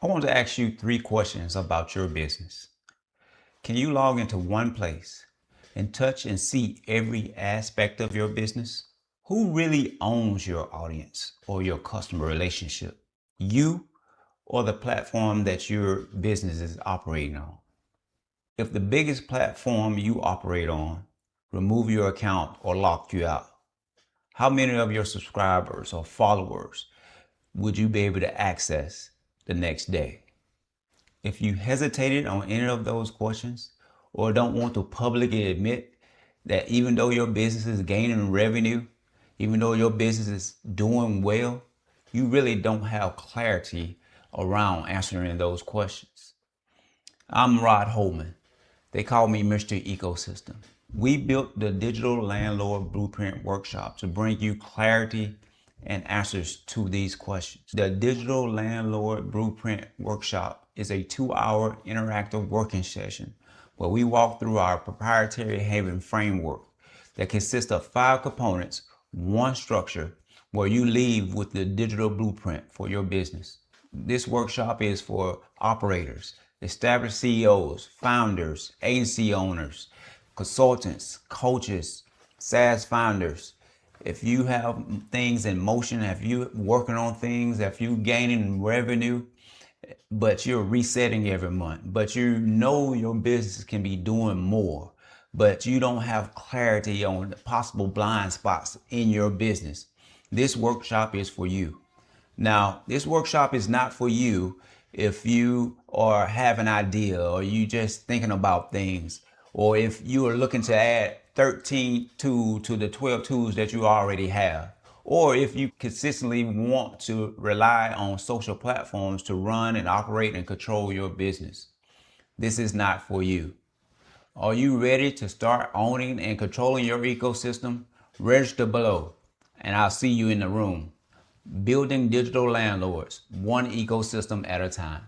I want to ask you 3 questions about your business. Can you log into one place and touch and see every aspect of your business? Who really owns your audience or your customer relationship? You or the platform that your business is operating on? If the biggest platform you operate on remove your account or locked you out, how many of your subscribers or followers would you be able to access the next day? If you hesitated on any of those questions or don't want to publicly admit that even though your business is gaining revenue, even though your business is doing well, you really don't have clarity around answering those questions. I'm Rod Holman. They call me Mr. Ecosystem. We built the Digital Landlord Blueprint Workshop to bring you clarity and answers to these questions. The Digital Landlord Blueprint Workshop is a 2-hour interactive working session where we walk through our proprietary Haven framework that consists of 5 components, 1 structure, where you leave with the digital blueprint for your business. This workshop is for operators, established CEOs, founders, agency owners, consultants, coaches, SaaS founders. If you have things in motion, if you working on things, if you gaining revenue, but you're resetting every month, but you know your business can be doing more, but you don't have clarity on the possible blind spots in your business, this workshop is for you. Now, this workshop is not for you if you are have an idea or you just thinking about things, or if you are looking to add 13 tools to the 12 tools that you already have, or if you consistently want to rely on social platforms to run and operate and control your business. This is not for you. Are you ready to start owning and controlling your ecosystem? Register below and I'll see you in the room. Building digital landlords, one ecosystem at a time.